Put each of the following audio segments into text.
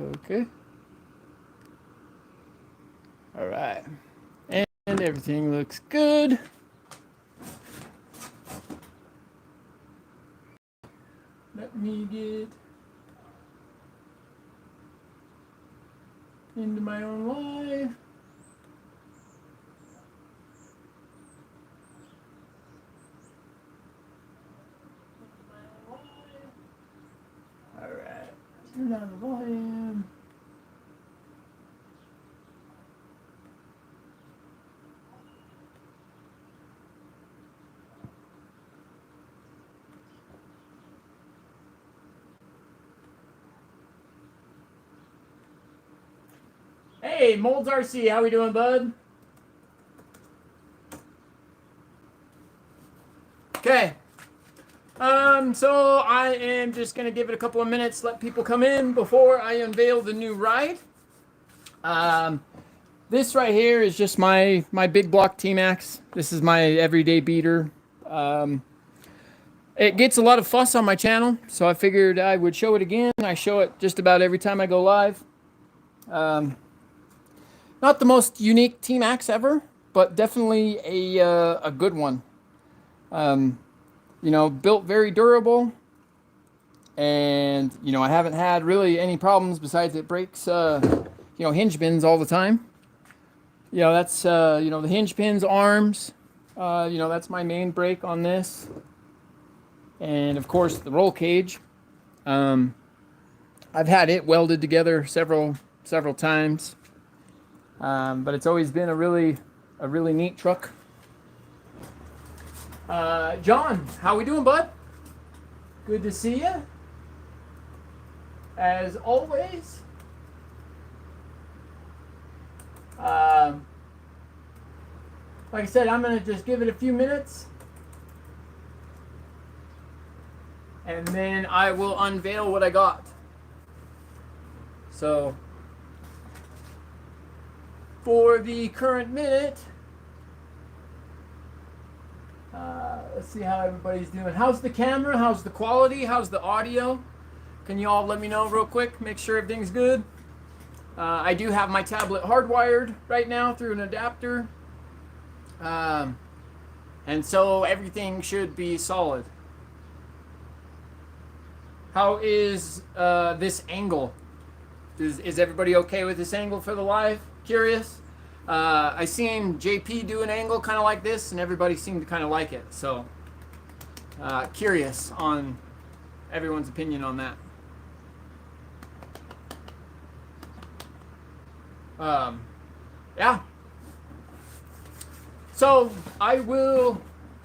Okay. All right. And everything looks good. Let me get into my own live. All right. Turn down the volume. Hey, Molds RC, how we doing, bud? Okay. So I am just gonna give it a couple of minutes, let people come in before I unveil the new ride. This right here is just my big block T-Max. This is my everyday beater. It gets a lot of fuss on my channel, so I figured I would show it again. I show it just about every time I go live. Not the most unique T-Max ever, but definitely a good one. You know, built very durable, and you know, I haven't had really any problems besides it breaks you know, hinge pins all the time. You know, that's you know, the hinge pins, arms, you know, that's my main break on this. And of course the roll cage. I've had it welded together several times. But it's always been a really neat truck. John, how we doing, bud? Good to see you. As always. Like I said, I'm going to just give it a few minutes. And then I will unveil what I got. So, for the current minute, let's see how everybody's doing. How's the camera? How's the quality? How's the audio? Can you all let me know real quick? Make sure everything's good. I do have my tablet hardwired right now through an adapter. And so everything should be solid. How is this angle? Is everybody okay with this angle for the live? Curious. I seen JP do an angle kind of like this, and everybody seemed to kind of like it. So, curious on everyone's opinion on that. Yeah. So I will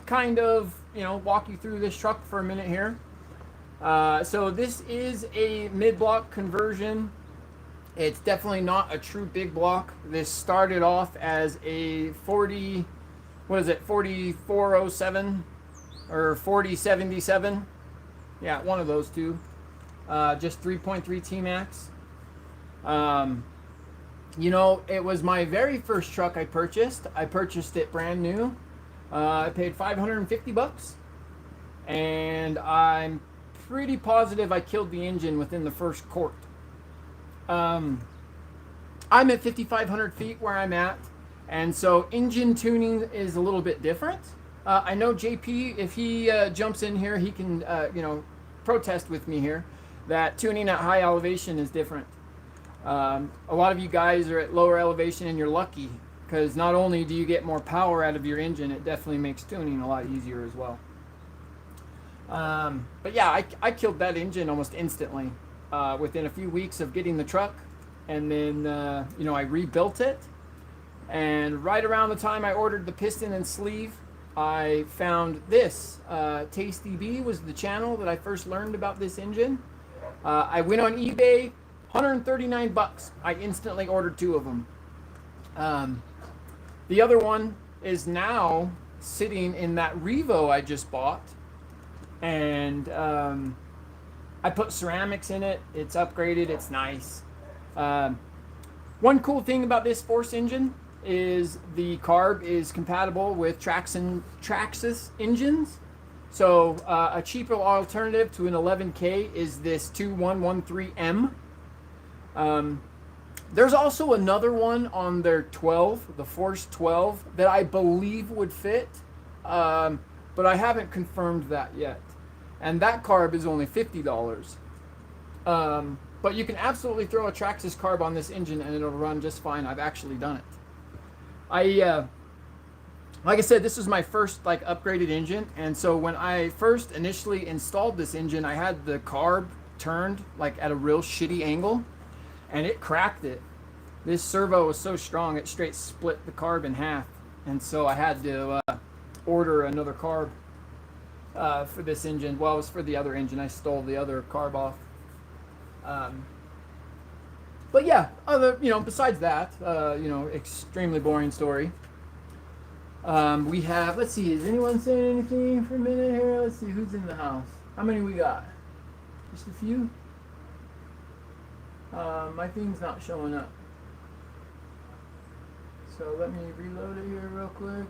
kind of, you know, walk you through this truck for a minute here. So this is a mid-block conversion. It's definitely not a true big block. This started off as a 4407 or 4077. Yeah, one of those two. Just 3.3 T-Max. You know, it was my very first truck I purchased. I purchased it brand new. I paid $550, and I'm pretty positive I killed the engine within the first quart. I'm at 5,500 feet where I'm at, and so engine tuning is a little bit different. I know JP, if he jumps in here, he can you know, protest with me here that tuning at high elevation is different. A lot of you guys are at lower elevation, and you're lucky, because not only do you get more power out of your engine, it definitely makes tuning a lot easier as well. But yeah, I killed that engine almost instantly within a few weeks of getting the truck, and then you know, I rebuilt it, and right around the time I ordered the piston and sleeve, I found this. Tasty B was the channel that I first learned about this engine. I went on eBay. $139. I instantly ordered two of them. The other one is now sitting in that Revo I just bought, and I put ceramics in it. It's upgraded. It's nice. One cool thing about this Force engine is the carb is compatible with Traxxas engines. So a cheaper alternative to an 11K is this 2113M. There's also another one on their 12, the Force 12, that I believe would fit, but I haven't confirmed that yet. And that carb is only $50. But you can absolutely throw a Traxxas carb on this engine and it'll run just fine. I've actually done it. Like I said, this was my first like upgraded engine, and so when I first initially installed this engine, I had the carb turned like at a real shitty angle, and it cracked it. This servo was so strong it straight split the carb in half, and so I had to order another carb for this engine. Well, it was for the other engine. I stole the other carb off. But yeah, besides that, extremely boring story. We have, let's see, is anyone saying anything for a minute here? Let's see who's in the house. How many we got? Just a few? My thing's not showing up. So let me reload it here real quick.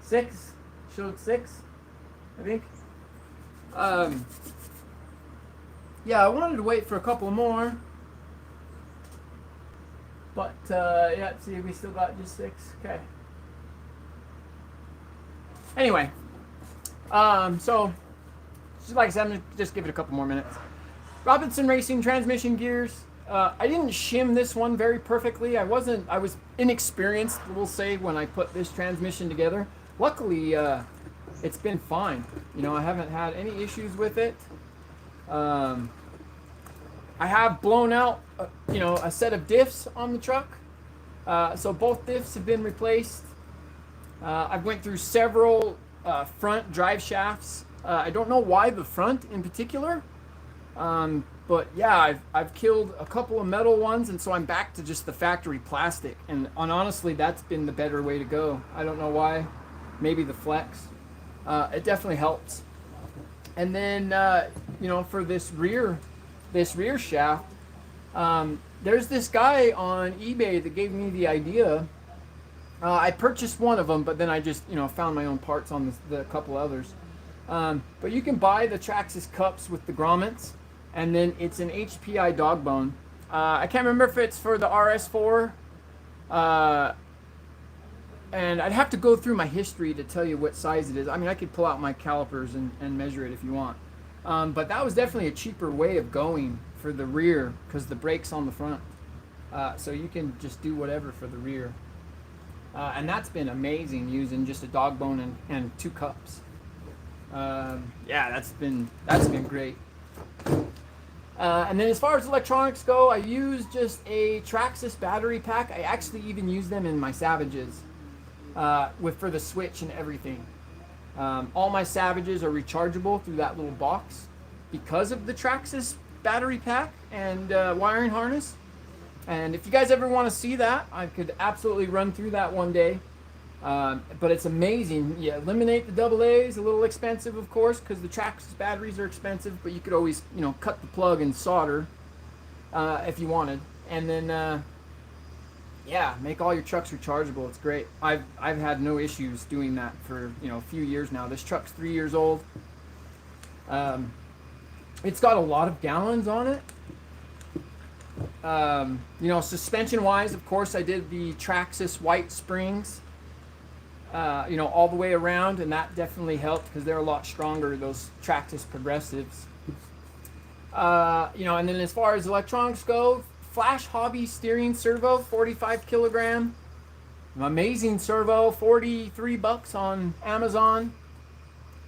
6? Showed 6, I think. Yeah, I wanted to wait for a couple more. But, yeah, see, we still got just 6. Okay. Anyway, so just like I said, I'm gonna just give it a couple more minutes. Robinson Racing transmission gears. I didn't shim this one very perfectly. I was inexperienced, we'll say, when I put this transmission together. Luckily, it's been fine. I haven't had any issues with it. I have blown out, a set of diffs on the truck. So both diffs have been replaced. I've went through several front drive shafts. I don't know why the front in particular, but yeah, I've killed a couple of metal ones, and so I'm back to just the factory plastic. And honestly, that's been the better way to go. I don't know why. Maybe the flex. It definitely helps. And then for this rear shaft, there's this guy on eBay that gave me the idea. I purchased one of them, but then I just, found my own parts on the couple others. But you can buy the Traxxas cups with the grommets, and then it's an HPI dog bone. I can't remember if it's for the RS4, and I'd have to go through my history to tell you what size it is. I mean, I could pull out my calipers and measure it if you want. But that was definitely a cheaper way of going for the rear, because the brake's on the front. So you can just do whatever for the rear. And that's been amazing using just a dog bone and 2 cups. Yeah, that's been great. And then as far as electronics go, I use just a Traxxas battery pack. I actually even use them in my Savages for the switch and everything. All my Savages are rechargeable through that little box because of the Traxxas battery pack and wiring harness. And if you guys ever want to see that, I could absolutely run through that one day. But it's amazing. You eliminate the AA's, a little expensive, of course, because the Traxxas batteries are expensive, but you could always, cut the plug and solder if you wanted. And then, yeah, make all your trucks rechargeable. It's great. I've had no issues doing that for, a few years now. This truck's 3 years old. It's got a lot of gallons on it. Suspension wise, of course, I did the Traxxas white springs, all the way around, and that definitely helped because they're a lot stronger, those Traxxas progressives. And then as far as electronics go, Flash Hobby steering servo, 45 kilogram, amazing servo, $43 on Amazon.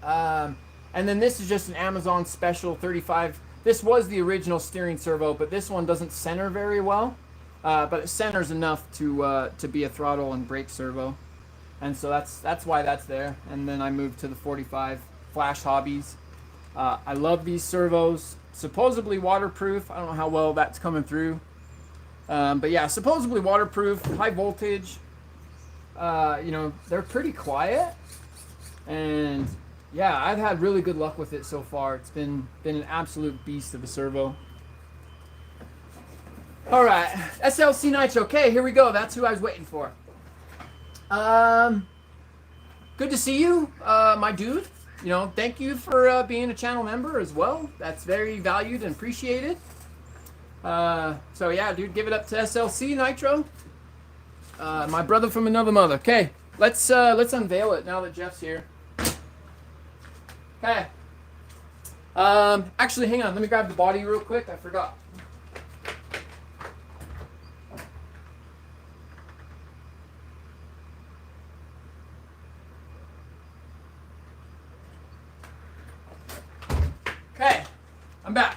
And then this is just an Amazon special, 35. This was the original steering servo, but this one doesn't center very well. But it centers enough to be a throttle and brake servo. And so that's why that's there. And then I moved to the 45 Flash Hobbies. I love these servos. Supposedly waterproof. I don't know how well that's coming through. But yeah, supposedly waterproof, high voltage. They're pretty quiet. And yeah, I've had really good luck with it so far. It's been an absolute beast of a servo. All right, SLC Nitro. Okay, here we go. That's who I was waiting for. Good to see you, my dude. Thank you for being a channel member as well. That's very valued and appreciated. So yeah, dude, give it up to SLC Nitro. My brother from another mother. Okay, let's unveil it now that Jeff's here. Okay. Actually, hang on. Let me grab the body real quick. I forgot. Okay, I'm back.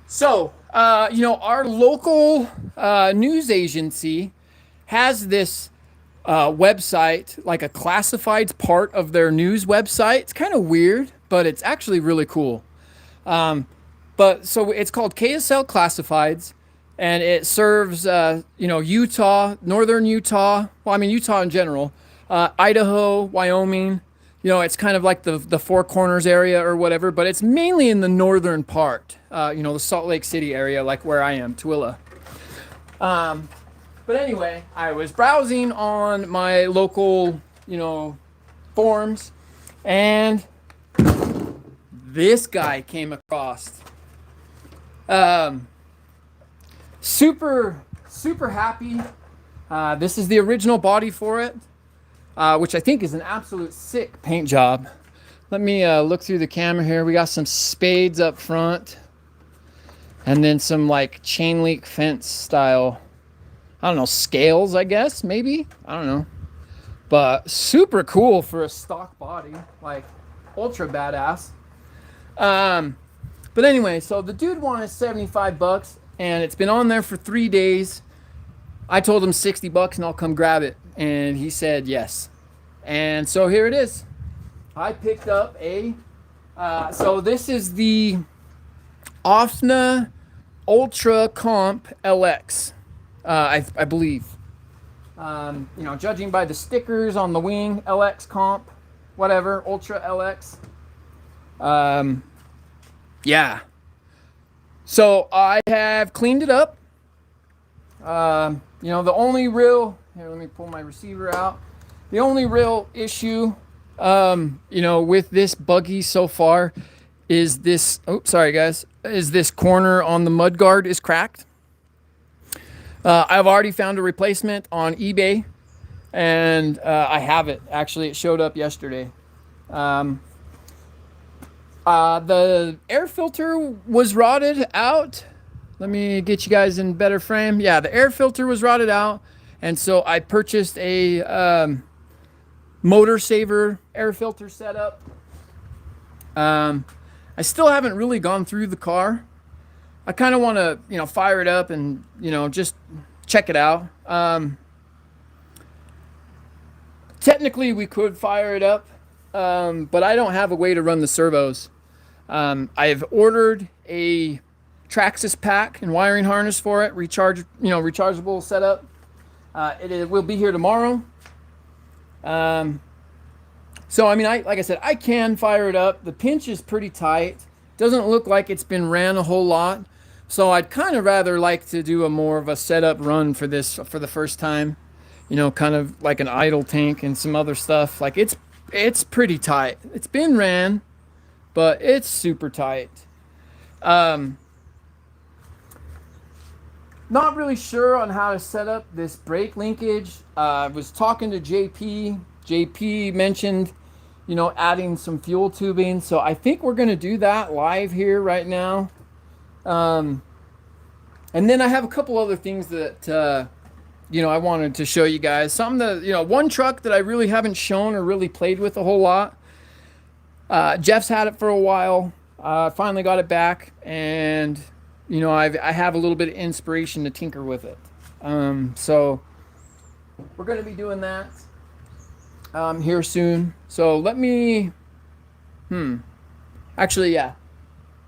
So, our local news agency has this website, like a classifieds part of their news website. It's kind of weird, but it's actually really cool. But so it's called KSL Classifieds, and it serves, Utah, northern Utah. Well, I mean, Utah in general, Idaho, Wyoming. It's kind of like the Four Corners area or whatever, but it's mainly in the northern part, the Salt Lake City area, like where I am, Tooele. But anyway, I was browsing on my local, forums, and this guy came across. Super, super happy. This is the original body for it. Which I think is an absolute sick paint job. Let me look through the camera here. We got some spades up front, and then some like chain link fence style, I don't know, scales, I guess, maybe, I don't know, but super cool for a stock body, like ultra badass. But anyway, so the dude wanted $75, and it's been on there for 3 days. I told him $60 and I'll come grab it, and he said yes. And so here it is. I picked up so this is the OFNA Ultra Comp LX, I believe. Judging by the stickers on the wing, LX Comp, whatever, Ultra LX. Yeah. So I have cleaned it up. The only real, here, let me pull my receiver out. The only real issue, with this buggy so far is this, is this corner on the mudguard is cracked. I've already found a replacement on eBay, and I have it. Actually, it showed up yesterday. The air filter was rotted out. Let me get you guys in better frame. Yeah, the air filter was rotted out, and so I purchased a motor saver air filter setup. I still haven't really gone through the car. I kind of want to, fire it up and, just check it out. Technically, we could fire it up, but I don't have a way to run the servos. I've ordered a Traxxas pack and wiring harness for it, rechargeable setup. It will be here tomorrow. So I mean, like I said, I can fire it up. The pinch is pretty tight. Doesn't look like it's been ran a whole lot. So I'd kind of rather like to do a more of a setup run for this for the first time. Kind of like an idle tank and some other stuff. Like it's pretty tight. It's been ran, but it's super tight. Not really sure on how to set up this brake linkage. I was talking to JP. JP mentioned, adding some fuel tubing. So I think we're going to do that live here right now. And then I have a couple other things that, I wanted to show you guys. Something that, one truck that I really haven't shown or really played with a whole lot. Jeff's had it for a while. Finally got it back, and I have a little bit of inspiration to tinker with it. So we're going to be doing that here soon. So let me, actually, yeah.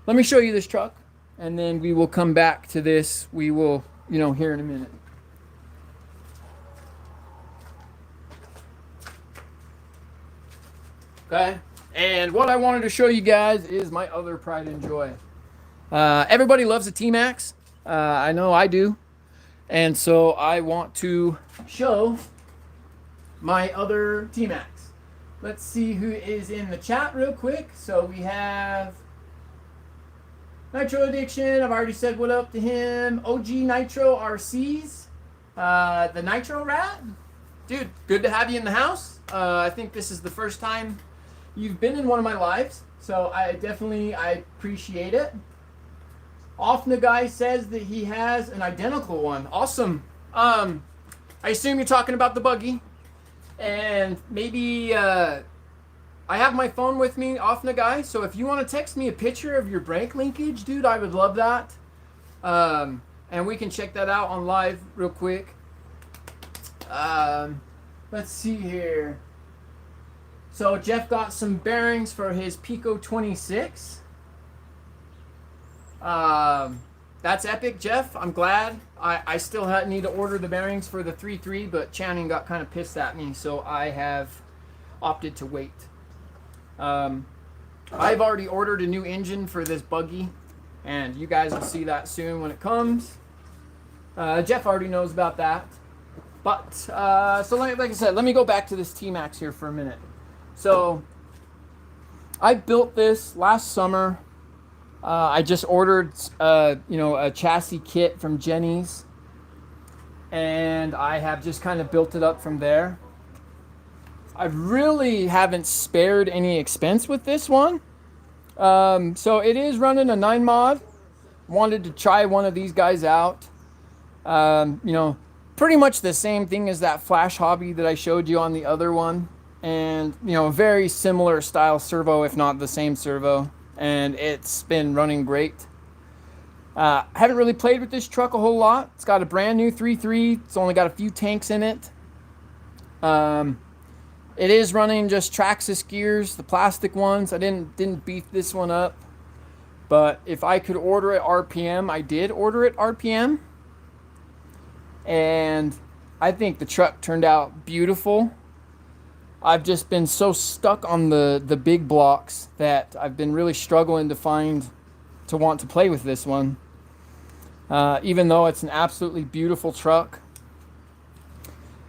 Let me show you this truck, and then we will come back to this. We will, here in a minute. Okay. And what I wanted to show you guys is my other pride and joy. Everybody loves a T-Max. I know I do. And so I want to show my other T-Max. Let's see who is in the chat real quick. So we have Nitro Addiction, I've already said what up to him. OG Nitro RCs, the Nitro Rat. Dude, good to have you in the house. I think this is the first time you've been in one of my lives, so I appreciate it. OFNA guy says that he has an identical one. Awesome. I assume you're talking about the buggy, and maybe I have my phone with me, OFNA guy, so if you want to text me a picture of your brake linkage, dude, I would love that. And we can check that out on live real quick. Let's see here. So Jeff got some bearings for his Pico 26. That's epic, Jeff. I'm glad. I still need to order the bearings for the 3.3, but Channing got kind of pissed at me, so I have opted to wait. I've already ordered a new engine for this buggy, and you guys will see that soon when it comes. Jeff already knows about that. But, so like I said, let me go back to this T-Max here for a minute. So, I built this last summer. I just ordered, a chassis kit from Jenny's, and I have just kind of built it up from there. I really haven't spared any expense with this one. So it is running a 9 mod. Wanted to try one of these guys out. Pretty much the same thing as that Flash Hobby that I showed you on the other one. And, very similar style servo, if not the same servo. And it's been running great. Haven't really played with this truck a whole lot. It's got a brand new 3.3. It's only got a few tanks in it. It is running just Traxxas gears, the plastic ones. I didn't beef this one up. But if I could order it RPM, I did order it RPM. And I think the truck turned out beautiful. I've just been so stuck on the big blocks that I've been really struggling to want to play with this one. Even though it's an absolutely beautiful truck.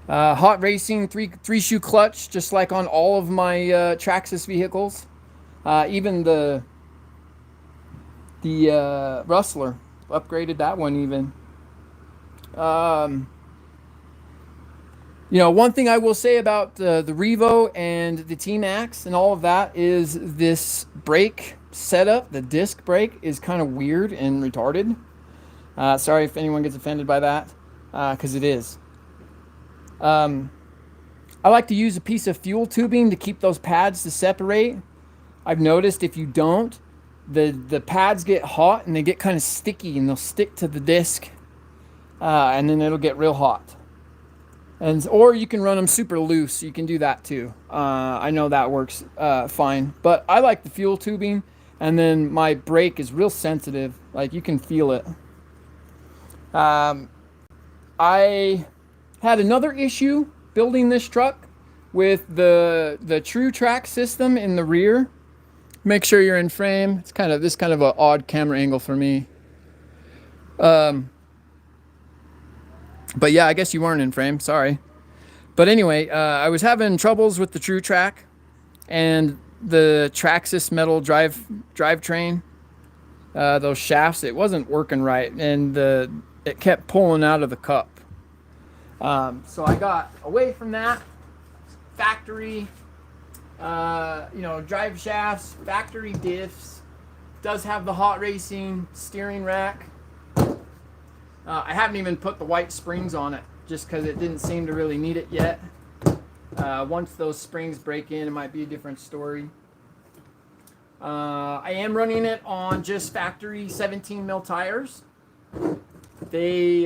Hot racing, three shoe clutch, just like on all of my Traxxas vehicles. Even the Rustler, upgraded that one even. One thing I will say about the Revo and the T-Max and all of that is this brake setup, the disc brake, is kind of weird and retarded. Sorry if anyone gets offended by that, because it is. I like to use a piece of fuel tubing to keep those pads to separate. I've noticed if you don't, the pads get hot and they get kind of sticky and they'll stick to the disc, and then it'll get real hot. Or you can run them super loose. You can do that too. I know that works fine. But I like the fuel tubing, and then my brake is real sensitive. Like, you can feel it. I had another issue building this truck with the True Track system in the rear. Make sure you're in frame. It's kind of an odd camera angle for me. But yeah, I guess you weren't in frame. Sorry. But anyway, I was having troubles with the True Track and the Traxxas metal drivetrain. Those shafts, it wasn't working right, and it kept pulling out of the cup. So I got away from that. Factory, drive shafts, factory diffs. Does have the hot racing steering rack. I haven't even put the white springs on it, just because it didn't seem to really need it yet. Once those springs break in, it might be a different story. I am running it on just factory 17 mil tires. They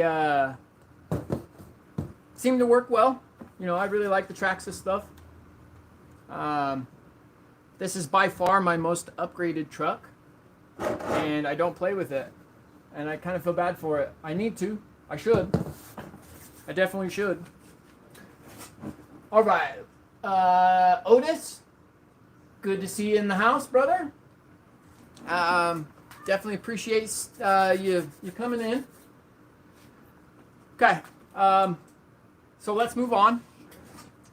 seem to work well. I really like the Traxxas stuff. This is by far my most upgraded truck, and I don't play with it. And I kind of feel bad for it. I need to. I should. I definitely should. All right. Otis, good to see you in the house, brother. Definitely appreciate you coming in. Okay. So let's move on.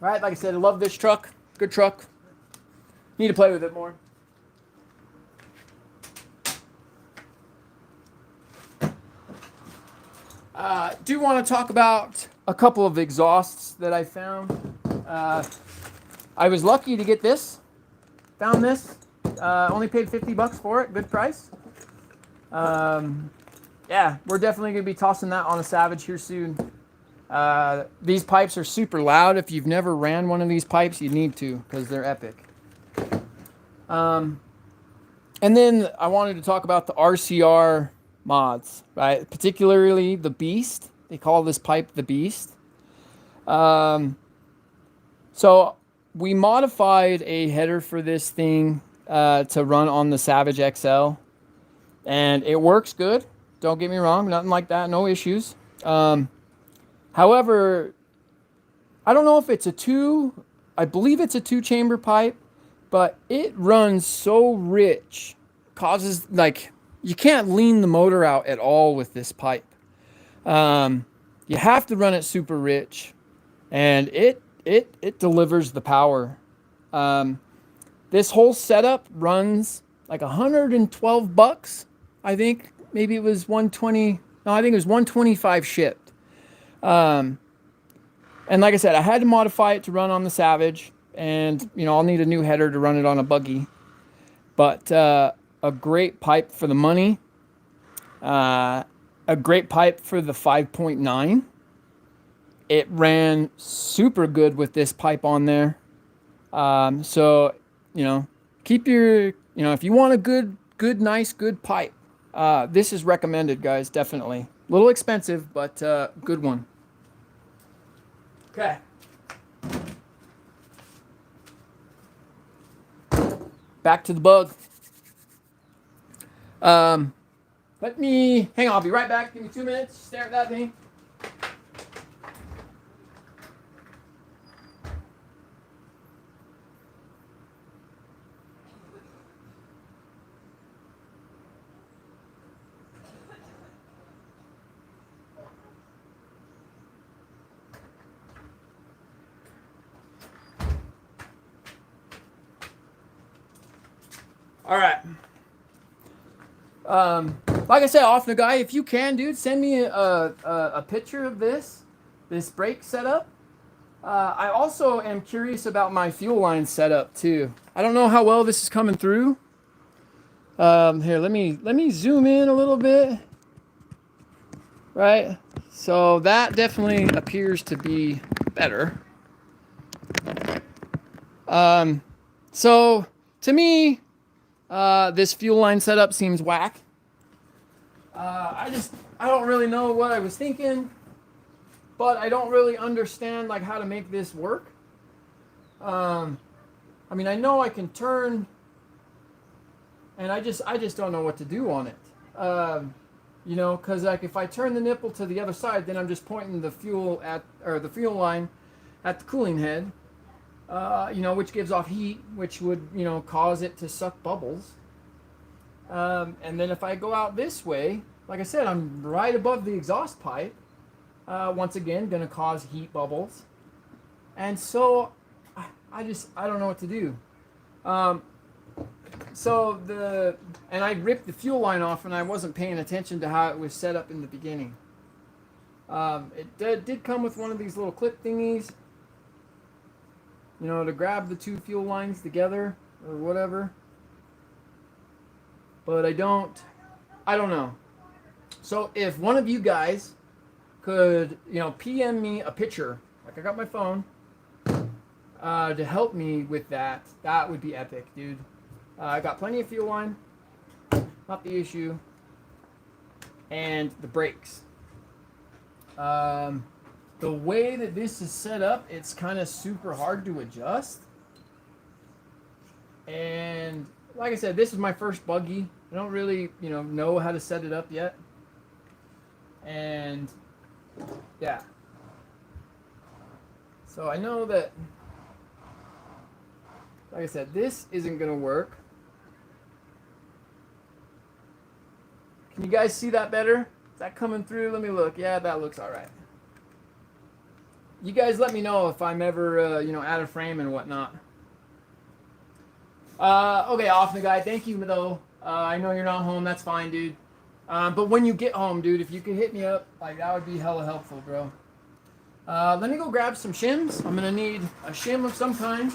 All right. Like I said, I love this truck. Good truck. Need to play with it more. Do want to talk about a couple of exhausts that I found. I was lucky to get this. Found this. Only paid 50 bucks for it. Good price. Yeah, we're definitely going to be tossing that on a Savage here soon. These pipes are super loud. If you've never ran one of these pipes, you need to, because they're epic. And then I wanted to talk about the RCR mods, right? Particularly the Beast. They call this pipe the Beast. So we modified a header for this thing to run on the Savage XL, and it works good. Don't get me wrong, nothing like that, no issues. However, I don't know if it's I believe it's a 2-chamber pipe, but it runs so rich, causes, like, you can't lean the motor out at all with this pipe. You have to run it super rich, and it delivers the power. This whole setup runs like 112 bucks. I think maybe it was 120. No, I think it was 125 shipped. And like I said, I had to modify it to run on the Savage, and I'll need a new header to run it on a buggy. But a great pipe for the money. A great pipe for the 5.9. It ran super good with this pipe on there. So, keep your, if you want a good, nice, good pipe, this is recommended, guys, definitely. A little expensive, but good one. Okay. Back to the bug. Hang on, I'll be right back. Give me 2 minutes. Stare at that thing. All right. Like I said, OFNA guy, if you can, dude, send me a picture of this brake setup. I also am curious about my fuel line setup too. I don't know how well this is coming through. Here, let me zoom in a little bit. Right, so that definitely appears to be better. So to me, this fuel line setup seems whack. I don't really know what I was thinking, but I don't really understand like how to make this work. I mean, I know I can turn, and I just don't know what to do on it. Because like if I turn the nipple to the other side, then I'm just pointing the fuel line at the cooling head. Which gives off heat, which would, cause it to suck bubbles. And then if I go out this way, like I said, I'm right above the exhaust pipe. Once again, going to cause heat bubbles. And so I don't know what to do. And I ripped the fuel line off, and I wasn't paying attention to how it was set up in the beginning. It did come with one of these little clip thingies, to grab the two fuel lines together or whatever. But I don't know. So if one of you guys could, PM me a picture, like I got my phone, to help me with that, that would be epic, dude. I got plenty of fuel line, not the issue, and the brakes. The way that this is set up, it's kind of super hard to adjust. And like I said, this is my first buggy. I don't really, know how to set it up yet. And yeah. So I know that, like I said, this isn't going to work. Can you guys see that better? Is that coming through? Let me look. Yeah, that looks all right. You guys let me know if I'm ever, out of frame and whatnot. Okay, OFNA guy, thank you, though. I know you're not home. That's fine, dude. But when you get home, dude, if you could hit me up, like, that would be hella helpful, bro. Let me go grab some shims. I'm gonna need a shim of some kind.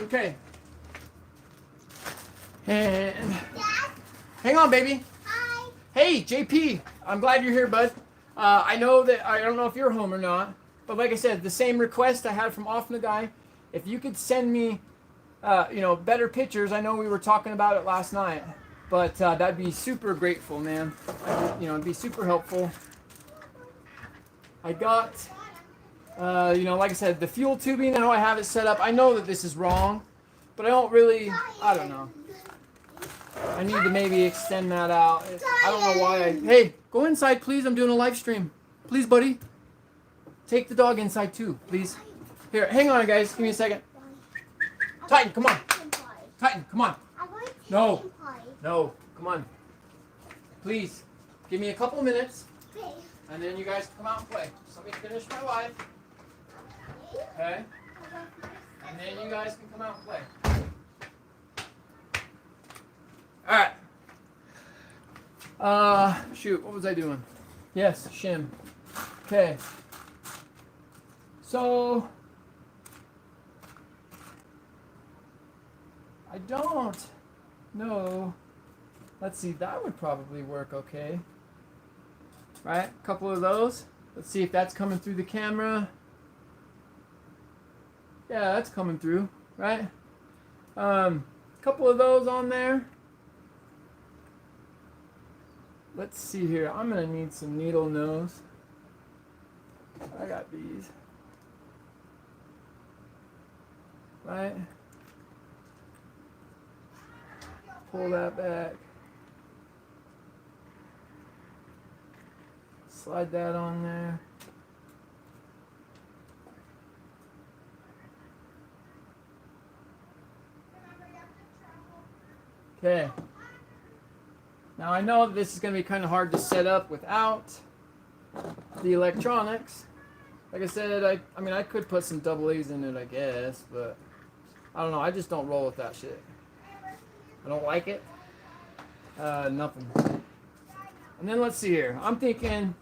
Okay. And hang on, baby. Hi. Hey, JP. I'm glad you're here, bud. I know that I don't know if you're home or not, but like I said, the same request I had from OFNA guy. If you could send me, better pictures. I know we were talking about it last night, but that'd be super grateful, man. It'd be super helpful. I got, like I said, the fuel tubing. How I have it set up. I know that this is wrong, but I don't know. I need to maybe extend that out. I don't know why. Hey, go inside, please. I'm doing a live stream. Please, buddy. Take the dog inside too, please. Here, hang on, guys. Give me a second. Titan, come on. Titan, come on. No. No, come on. Please, give me a couple minutes, and then you guys can come out and play. Just let me finish my live. Okay? And then you guys can come out and play. Alright. Shoot, what was I doing? Yes, shim. Okay. So, I don't know. Let's see, that would probably work okay. Right? A couple of those. Let's see if that's coming through the camera. Yeah, that's coming through, right? Couple of those on there. Let's see here. I'm gonna need some needle nose. I got these. Right? Pull that back. Slide that on there. Okay. Now I know this is going to be kind of hard to set up without the electronics. Like I said, I could put some double A's in it, I guess, but I don't know. I just don't roll with that shit. I don't like it. Nothing. And then let's see here. I'm thinking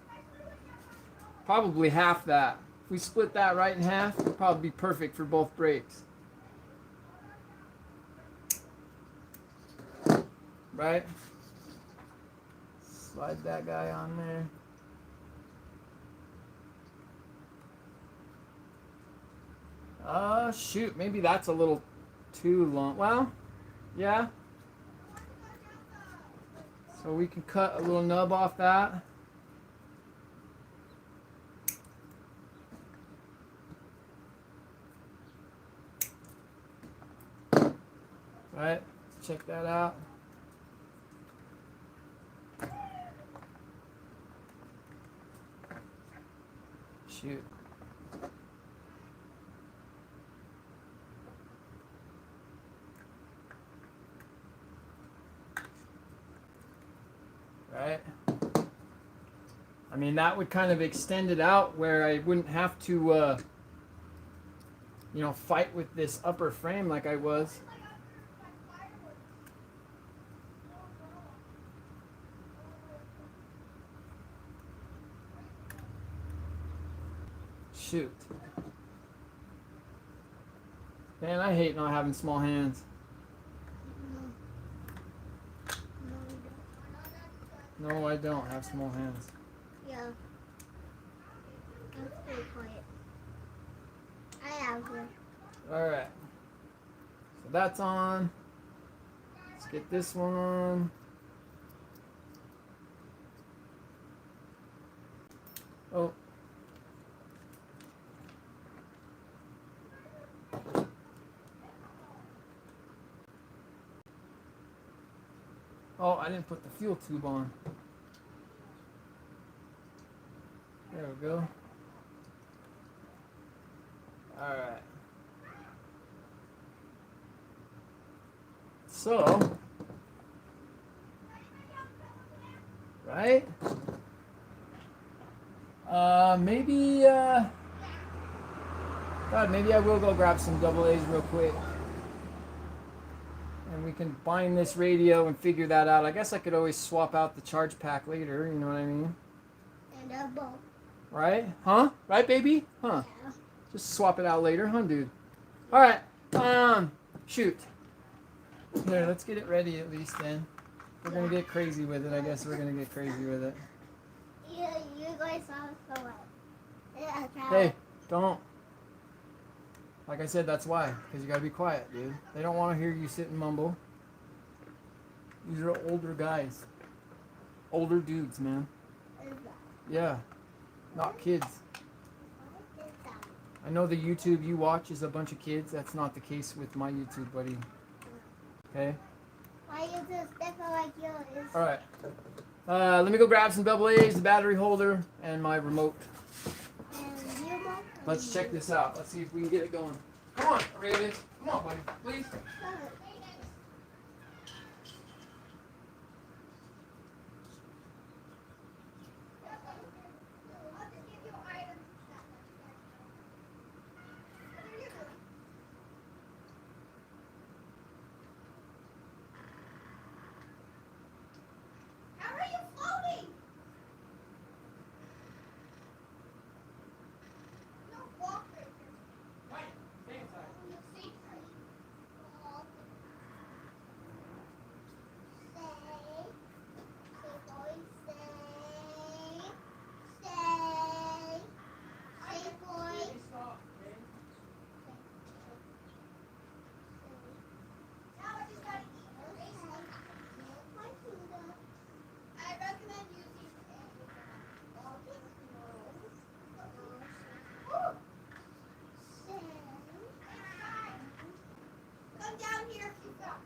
probably half that. If we split that right in half, it'd probably be perfect for both brakes. Right? Slide that guy on there. Shoot, maybe that's a little too long. Well, yeah. So we can cut a little nub off that. Right, check that out. Shoot. Right? I mean, that would kind of extend it out where I wouldn't have to, fight with this upper frame like I was. Shoot. Man, I hate not having small hands. No, I don't have small hands. Yeah. I'm pretty quiet. I have one. Alright. So that's on. Let's get this one on. Oh. Oh, I didn't put the fuel tube on. There we go. Alright. So, right? Maybe, God, maybe I will go grab some double A's real quick. And we can bind this radio and figure that out. I guess I could always swap out the charge pack later, you know what I mean? And a bow. Right? Huh? Right, baby? Huh? Yeah. Just swap it out later, huh, dude? Alright, shoot. Here, let's get it ready at least then. We're gonna get crazy with it, I guess we're gonna get crazy with it. You guys are so wet. Yeah, Hey, don't. Like I said, that's why. Because you gotta be quiet, dude. They don't want to hear you sit and mumble. These are older guys. Older dudes, man. Yeah. Not kids. I know the YouTube you watch is a bunch of kids. That's not the case with my YouTube, buddy. Okay? Why is this different like yours? Alright. Let me go grab some double A's, the battery holder, and my remote. And you both? Let's check this out. Let's see if we can get it going. Come on, Raven. Come on, buddy. Please. How are you floating? No, walk right here. Right. Stay inside. Stay. Stay, boy. Stop, okay? Now I just gotta eat. My food. I recommend using come down here if you've got.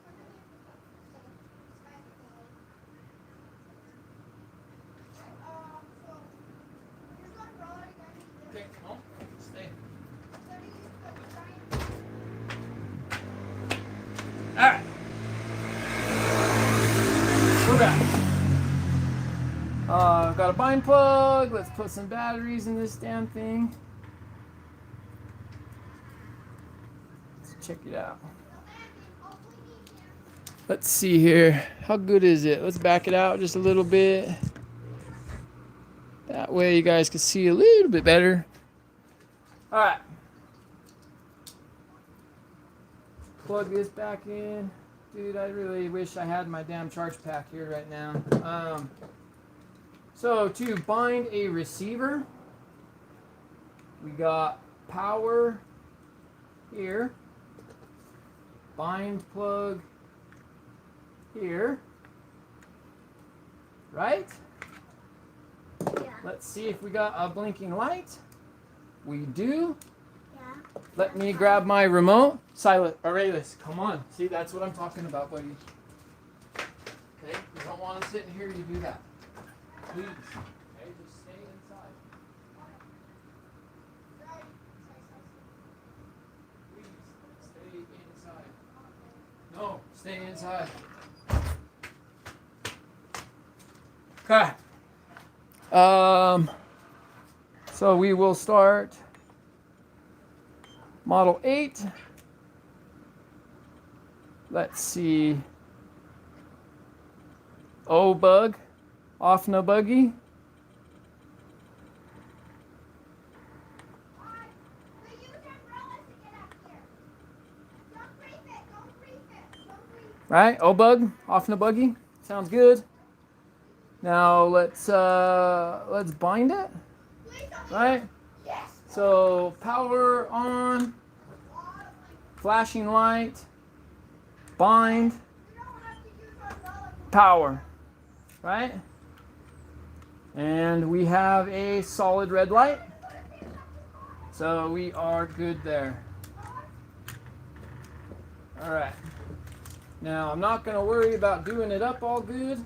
Okay, no. Stay. Alright. We're back. I've got a bind plug. Let's put some batteries in this damn thing. Let's check it out. Let's see here. How good is it? Let's back it out just a little bit. That way you guys can see a little bit better. Alright. Plug this back in. Dude, I really wish I had my damn charge pack here right now. So to bind a receiver, we got power here, bind plug here, right? Yeah. Let's see if we got a blinking light. We do. Yeah. Let me grab my remote. Silent. Aurelius, come on. See, that's what I'm talking about, buddy. Okay? You don't want to sit and hear you do that. Please. Okay, just stay inside. Please, stay inside. No, stay inside. Okay. So we will start Model 8. Let's see. OFNA buggy. Right, OFNA buggy. Sounds good. Now let's bind it. Right? So power on, flashing light, bind, power, right? And we have a solid red light. So we are good there. All right. Now I'm not going to worry about doing it up all good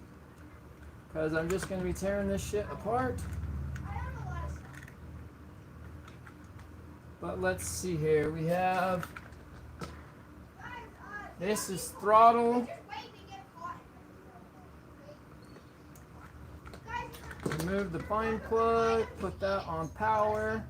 because I'm just going to be tearing this shit apart. But let's see here. We have, this is throttle. remove the bind plug, put that on power.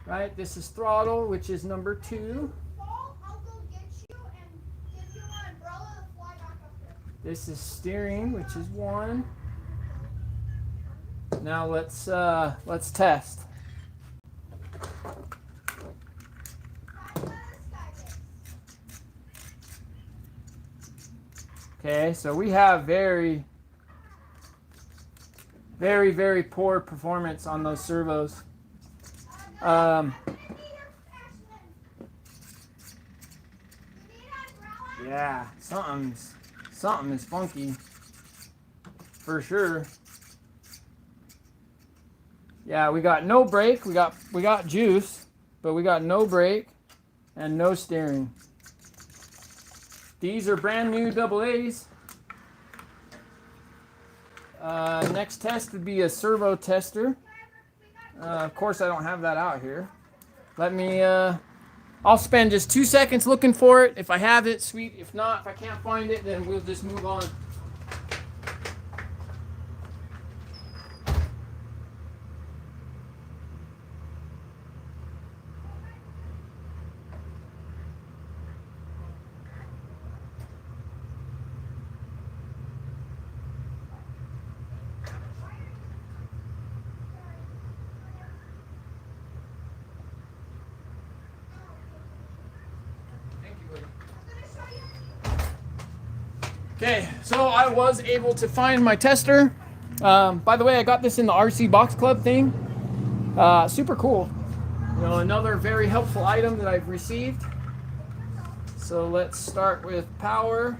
Right, this is throttle, which is number 2. I'll go get you and give you my umbrella to fly back up here. This is steering, which is 1. Now let's test. Okay, so we have very, very, very poor performance on those servos. Yeah, something is funky for sure. Yeah, we got no brake. We got juice, but we got no brake and no steering. These are brand new AA's. Next test would be a servo tester. Of course, I don't have that out here. Let me, I'll spend just 2 seconds looking for it. If I have it, sweet. If not, if I can't find it, then we'll just move on. Okay, so I was able to find my tester. By the way, I got this in the RC Box Club thing. Super cool. You know, another very helpful item that I've received. So let's start with power.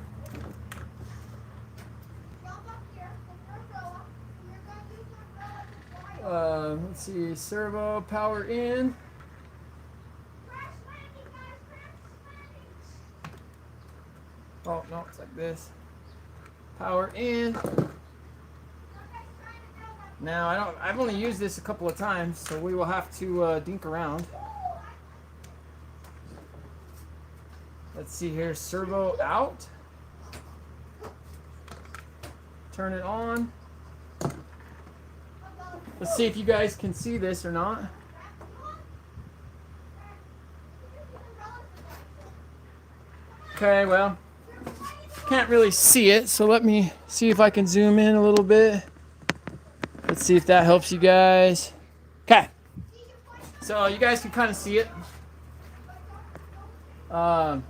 Let's see, servo, power in. Oh, no, it's like this. Power in. Now, I've only used this a couple of times, so we will have to dink around. Let's see here, servo out. Turn it on. Let's see if you guys can see this or not. Okay, well, can't really see it, so let me see if I can zoom in a little bit. Let's see if that helps you guys. Okay, so you guys can kind of see it. I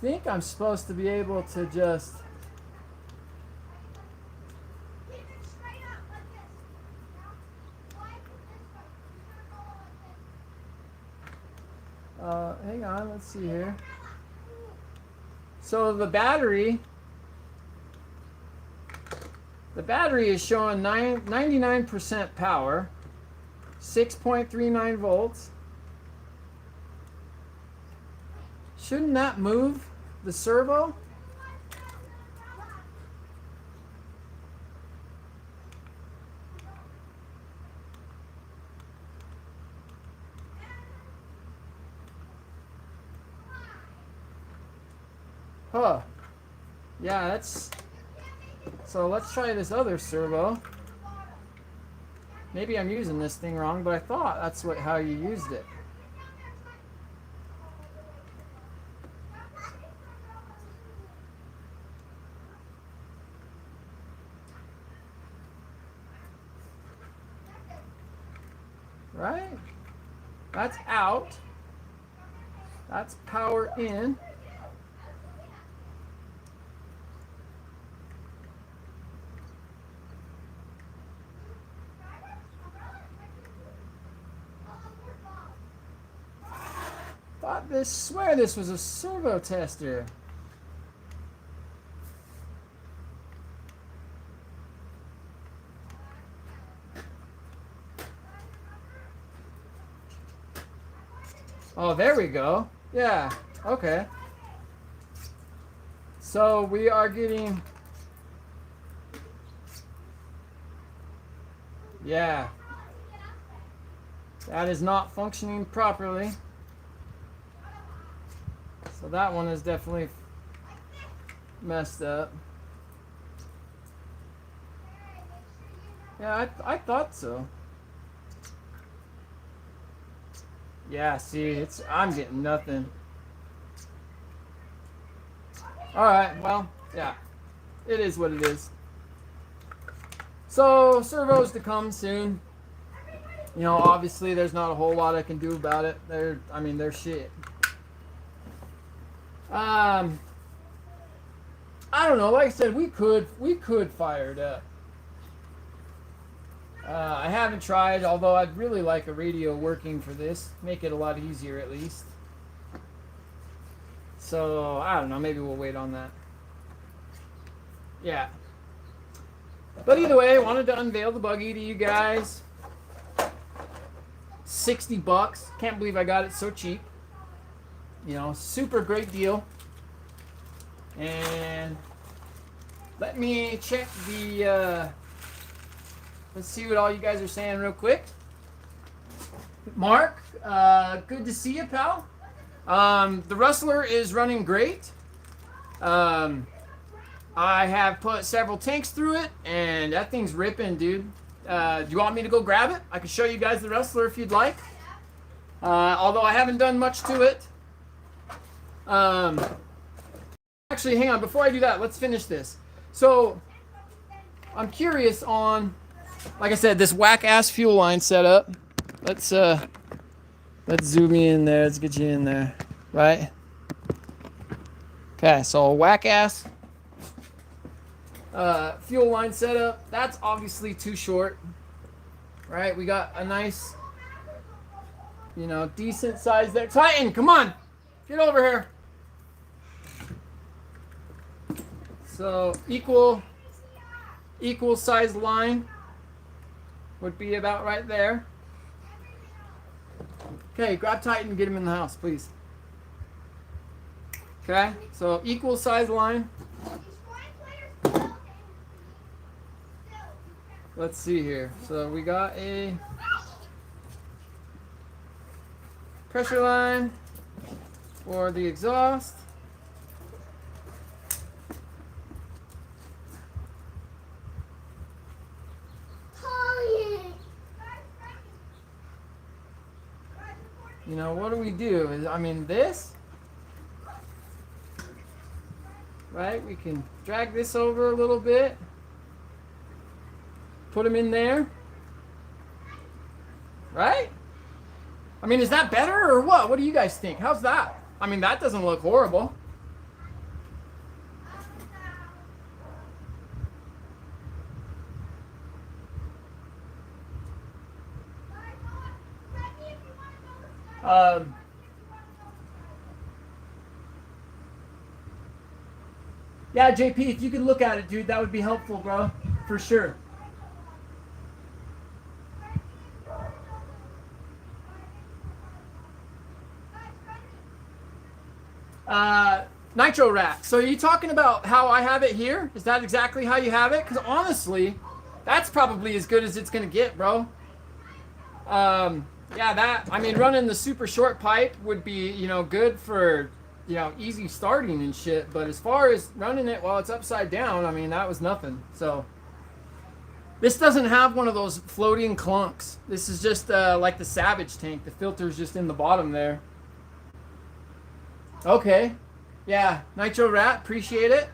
think I'm supposed to be able to just hang on, let's see here. So the battery is showing 99% power, 6.39 volts. Shouldn't that move the servo? Huh. Yeah, that's... So let's try this other servo. Maybe I'm using this thing wrong, but I thought that's how you used it. Right? That's out. That's power in. Swear this was a servo tester. Oh, there we go. Yeah, okay. So we are getting... Yeah. That is not functioning properly. So that one is definitely messed up. Yeah, I thought so. Yeah, see, I'm getting nothing. All right, well, yeah, it is what it is. So servos to come soon. You know, obviously there's not a whole lot I can do about it. They're shit. I don't know. Like I said, we could fire it up. I haven't tried, although I'd really like a radio working for this. Make it a lot easier at least. So, I don't know. Maybe we'll wait on that. Yeah. But either way, I wanted to unveil the buggy to you guys. $60. Can't believe I got it so cheap. You know, super great deal. And let me check the... let's see what all you guys are saying real quick. Mark, good to see you, pal. The Rustler is running great. I have put several tanks through it, and that thing's ripping, dude. Do you want me to go grab it? I can show you guys the Rustler if you'd like. Although I haven't done much to it. Actually, hang on. Before I do that, let's finish this. So, I'm curious on, like I said, this whack-ass fuel line setup. Let's zoom you in there. Let's get you in there, right? Okay, so whack-ass fuel line setup. That's obviously too short, right? We got a nice, you know, decent size there. Titan, come on, get over here. So equal size line would be about right there. Okay, grab Titan and get him in the house, please. Okay, so equal size line. Let's see here. So we got a pressure line for the exhaust. You know, what do we do? I mean, this, right? We can drag this over a little bit. Put them in there. Right? I mean, is that better or what? What do you guys think? How's that? I mean, that doesn't look horrible. Yeah, JP, if you could look at it, dude, that would be helpful, bro. For sure. Nitro rack. So are you talking about how I have it here? Is that exactly how you have it? Because honestly, that's probably as good as it's going to get, bro. Yeah, I mean, running the super short pipe would be, you know, good for, you know, easy starting and shit. But as far as running it while it's upside down, I mean, that was nothing. So this doesn't have one of those floating clunks. This is just like the Savage tank. The filter's just in the bottom there. Okay. Yeah, Nitro Rat, appreciate it.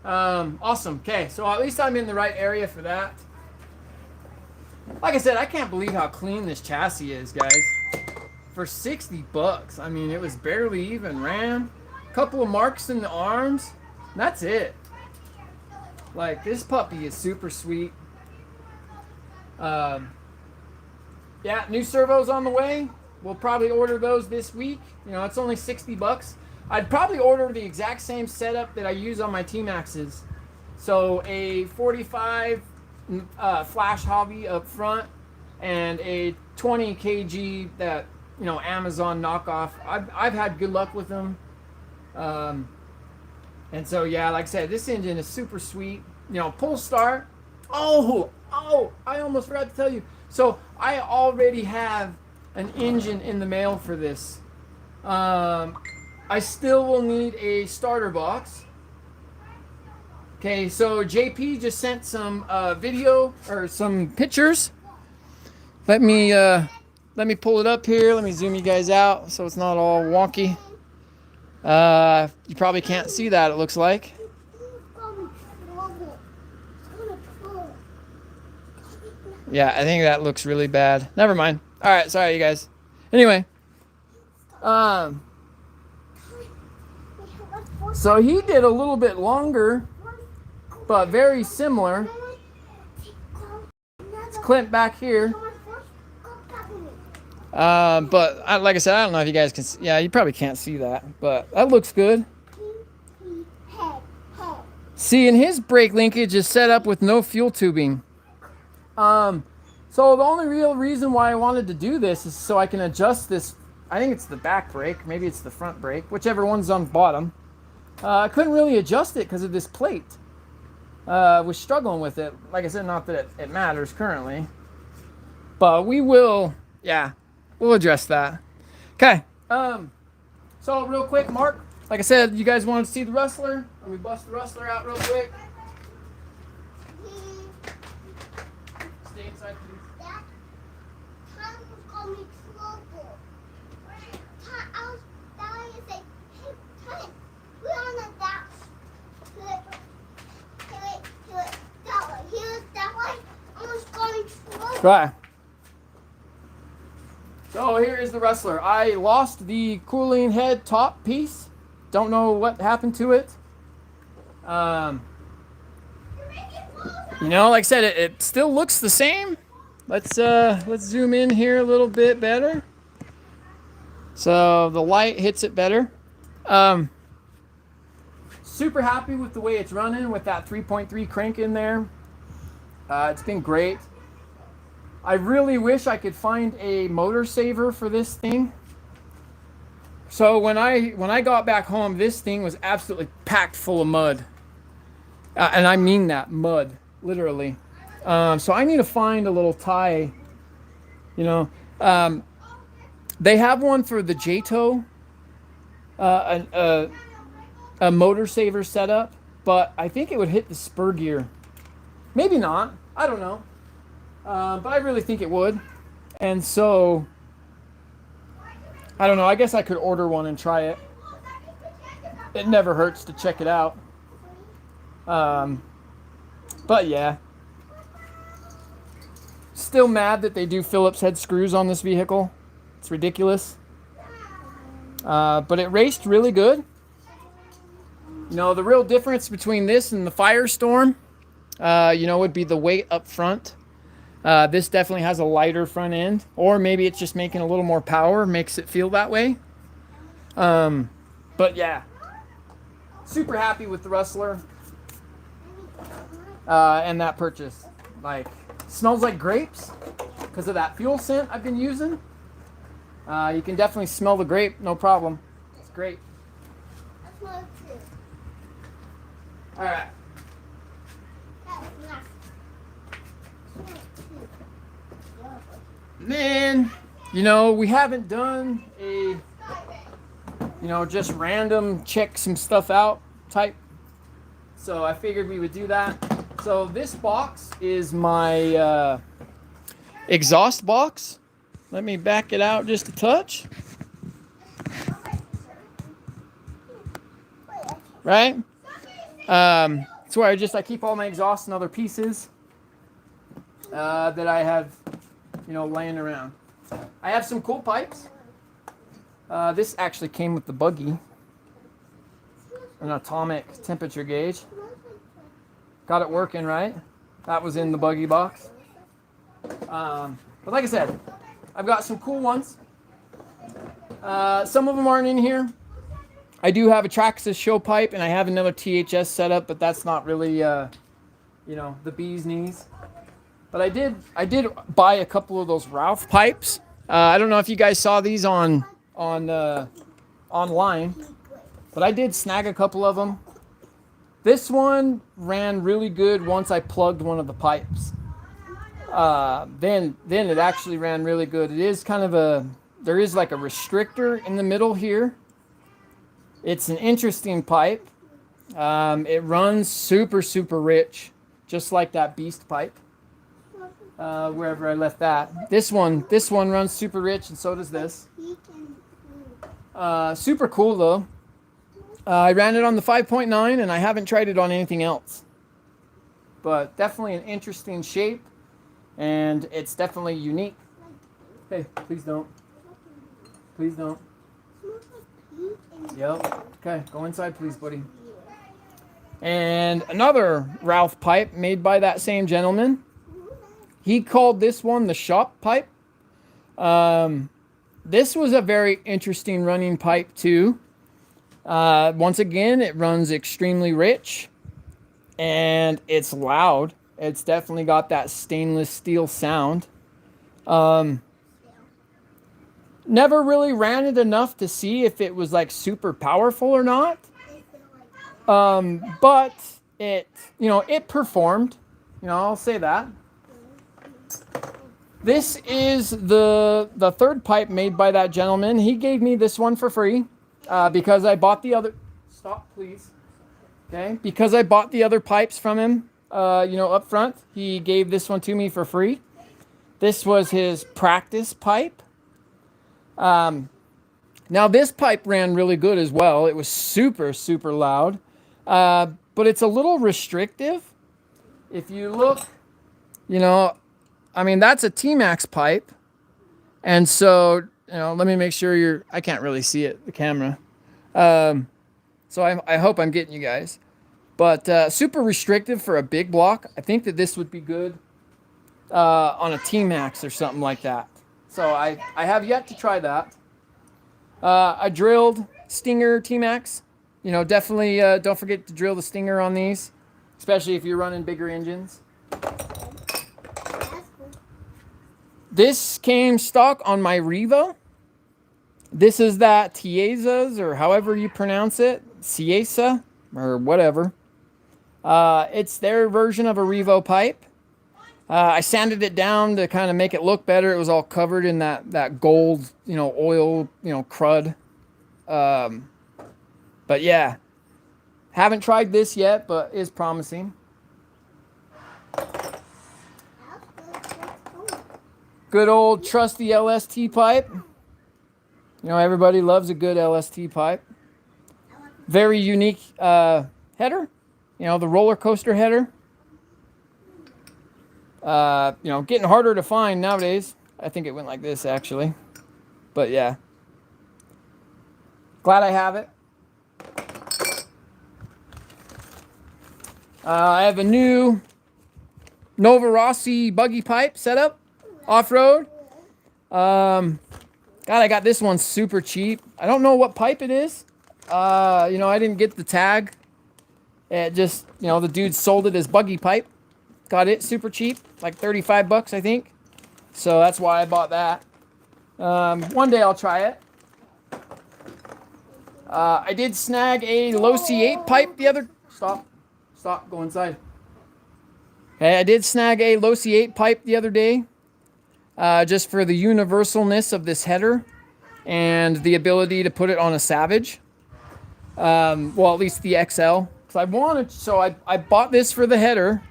Awesome. Okay, so at least I'm in the right area for that. Like I said, I can't believe how clean this chassis is, guys. For $60, I mean, it was barely even ran. A couple of marks in the arms. That's it. Like, this puppy is super sweet. Yeah, new servos on the way. We'll probably order those this week. You know, it's only $60. I'd probably order the exact same setup that I use on my T-Maxes. So a 45 flash hobby up front and a 20 kg that, you know, Amazon knockoff. I've had good luck with them. And so, yeah, like I said, this engine is super sweet. You know, pull start. Oh, I almost forgot to tell you. So I already have an engine in the mail for this. I still will need a starter box. Okay, so JP just sent some video or some pictures. Let me pull it up here. Let me zoom you guys out so it's not all wonky. You probably can't see that, it looks like. Yeah, I think that looks really bad. Never mind. All right, sorry, you guys. Anyway, so he did a little bit longer, but very similar. It's Clint back here. But like I said, I don't know if you guys can see. Yeah, you probably can't see that, but that looks good. See, and his brake linkage is set up with no fuel tubing. So the only real reason why I wanted to do this is so I can adjust this. I think it's the back brake, maybe it's the front brake, whichever one's on bottom. I couldn't really adjust it because of this plate. Was struggling with it. Like I said, not that it matters currently, but we will. Yeah, we'll address that. Okay. So real quick, Mark. Like I said, you guys wanted to see the Rustler. Let me bust the Rustler out real quick. Stay inside, please. Right. So here is the Rustler. I lost the cooling head top piece. Don't know what happened to it. You know, like I said, it still looks the same. Let's zoom in here a little bit better. So the light hits it better. Super happy with the way it's running with that 3.3 crank in there. It's been great. I really wish I could find a motor saver for this thing. So when I got back home, this thing was absolutely packed full of mud. And I mean that, mud, literally. So I need to find a little tie, you know. They have one for the J-Tow, a motor saver setup, but I think it would hit the spur gear. Maybe not, I don't know. But I really think it would. And so, I don't know, I guess I could order one and try it. It never hurts to check it out. But yeah. Still mad that they do Phillips head screws on this vehicle. It's ridiculous. But it raced really good. You know, the real difference between this and the Firestorm, you know, would be the weight up front. This definitely has a lighter front end, or maybe it's just making a little more power, makes it feel that way. But yeah, super happy with the Rustler and that purchase. Like, smells like grapes because of that fuel scent I've been using. You can definitely smell the grape, no problem. It's great. All right. And then, you know, we haven't done a, you know, just random check some stuff out type. So I figured we would do that. So this box is my exhaust box. Let me back it out just a touch. Right? It's where I keep all my exhaust and other pieces that I have, you know, laying around. I have some cool pipes. This actually came with the buggy. An atomic temperature gauge. Got it working right. That was in the buggy box. But like I said, I've got some cool ones. Some of them aren't in here. I do have a Traxxas show pipe, and I have another THS setup, but that's not really, you know, the bee's knees. But I did buy a couple of those Ralph pipes. I don't know if you guys saw these on online, but I did snag a couple of them. This one ran really good once I plugged one of the pipes. Then it actually ran really good. It is kind of there is like a restrictor in the middle here. It's an interesting pipe. It runs super, super rich, just like that beast pipe. Wherever I left that. This one runs super rich, and so does this. Super cool though. I ran it on the 5.9, and I haven't tried it on anything else. But definitely an interesting shape, and it's definitely unique. Hey, please don't. Please don't. Yep. Okay, go inside, please, buddy. And another Ralph pipe made by that same gentleman. He called this one the shop pipe. This was a very interesting running pipe too. Once again, it runs extremely rich, and it's loud. It's definitely got that stainless steel sound. Never really ran it enough to see if it was like super powerful or not. But it, it performed. I'll say that. This is the third pipe made by that gentleman. He gave me this one for free because I bought the other. Stop, please. Okay, because I bought the other pipes from him. Up front, he gave this one to me for free. This was his practice pipe. Now this pipe ran really good as well. It was super, super loud, but it's a little restrictive. If you look, that's a T-Max pipe. And so, let me make sure I can't really see it, the camera. So I hope I'm getting you guys. But super restrictive for a big block. I think that this would be good on a T-Max or something like that. So I have yet to try that. I drilled Stinger T-Max. Definitely don't forget to drill the Stinger on these, especially if you're running bigger engines. This came stock on my Revo. This is that Tiesa's, or however you pronounce it, Ciesa, or whatever. It's their version of a Revo pipe. I sanded it down to kind of make it look better. It was all covered in that gold, oil, crud. But yeah, haven't tried this yet, but is promising. Good old trusty LST pipe. Everybody loves a good LST pipe. Very unique header. The roller coaster header. Getting harder to find nowadays. I think it went like this actually. But yeah. Glad I have it. I have a new Nova Rossi buggy pipe setup. Off-road. God, I got this one super cheap. I don't know what pipe it is. I didn't get the tag. It just, the dude sold it as buggy pipe. Got it super cheap, like 35 bucks, I think. So that's why I bought that. One day I'll try it. I did snag a low C8 pipe the other... Stop, go inside. Okay, I did snag a low C8 pipe the other day. Just for the universalness of this header and the ability to put it on a Savage. Well, at least the XL. I bought this for the header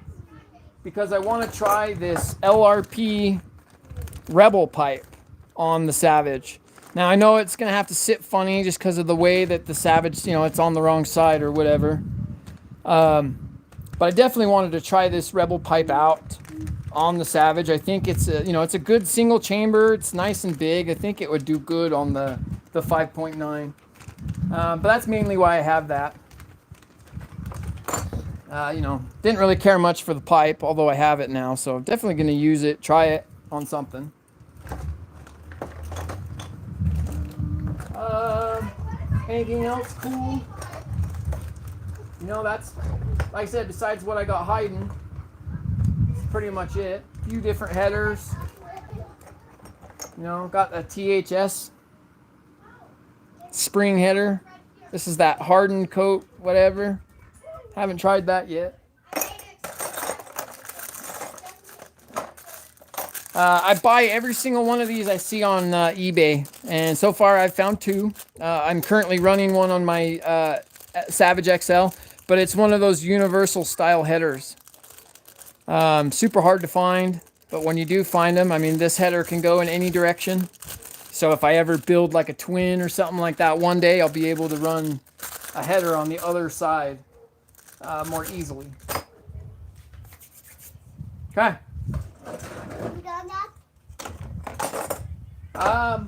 because I want to try this LRP Rebel pipe on the Savage. Now, I know it's going to have to sit funny just because of the way that the Savage, it's on the wrong side or whatever. But I definitely wanted to try this Rebel pipe out on the Savage. I think it's a good single chamber. It's nice and big. I think it would do good on the 5.9. But that's mainly why I have that. Didn't really care much for the pipe, although I have it now. So I'm definitely going to use it, try it on something. Anything else cool? That's, like I said, besides what I got hiding, that's pretty much it. A few different headers. Got a THS spring header. This is that hardened coat, whatever. Haven't tried that yet. I buy every single one of these I see on eBay, and so far I've found two. I'm currently running one on my Savage XL. but it's one of those universal style headers. Super hard to find, but when you do find them, I mean, this header can go in any direction. So if I ever build like a twin or something like that one day, I'll be able to run a header on the other side more easily. Okay. You done that?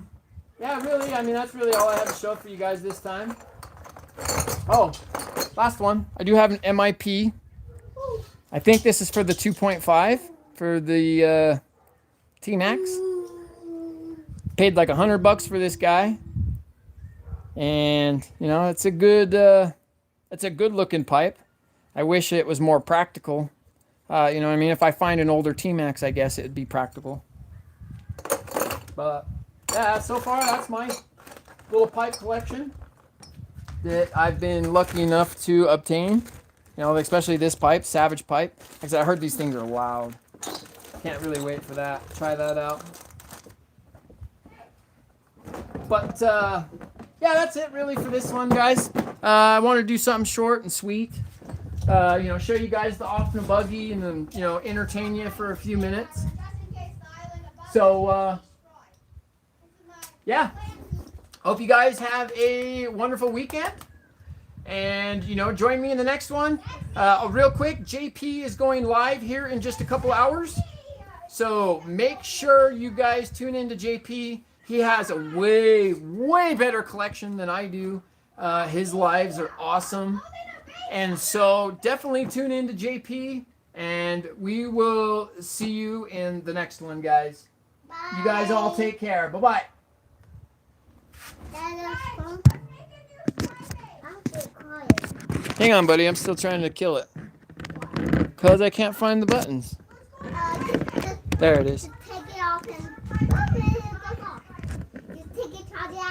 Yeah, really, I mean, that's really all I have to show for you guys this time. Oh, last one. I do have an MIP. I think this is for the 2.5 for the T-Max. Paid like $100 for this guy. And, you know, it's a good looking pipe. I wish it was more practical. You know what I mean? If I find an older T-Max, I guess it'd be practical. But yeah, so far that's my little pipe collection that I've been lucky enough to obtain. You know, especially this pipe, Savage pipe. Like I said, I heard these things are loud. Can't really wait for that. Try that out. But yeah, that's it really for this one, guys. I want to do something short and sweet. You know, show you guys the OFNA buggy and then, you know, entertain you for a few minutes. So, yeah. Hope you guys have a wonderful weekend. And, you know, join me in the next one. Real quick, JP is going live here in just a couple hours. So make sure you guys tune in to JP. He has a way, way better collection than I do. His lives are awesome. And so definitely tune in to JP. And we will see you in the next one, guys. Bye. You guys all take care. Bye-bye. Hang on, buddy. I'm still trying to kill it. Because I can't find the buttons. There it is. Take it off and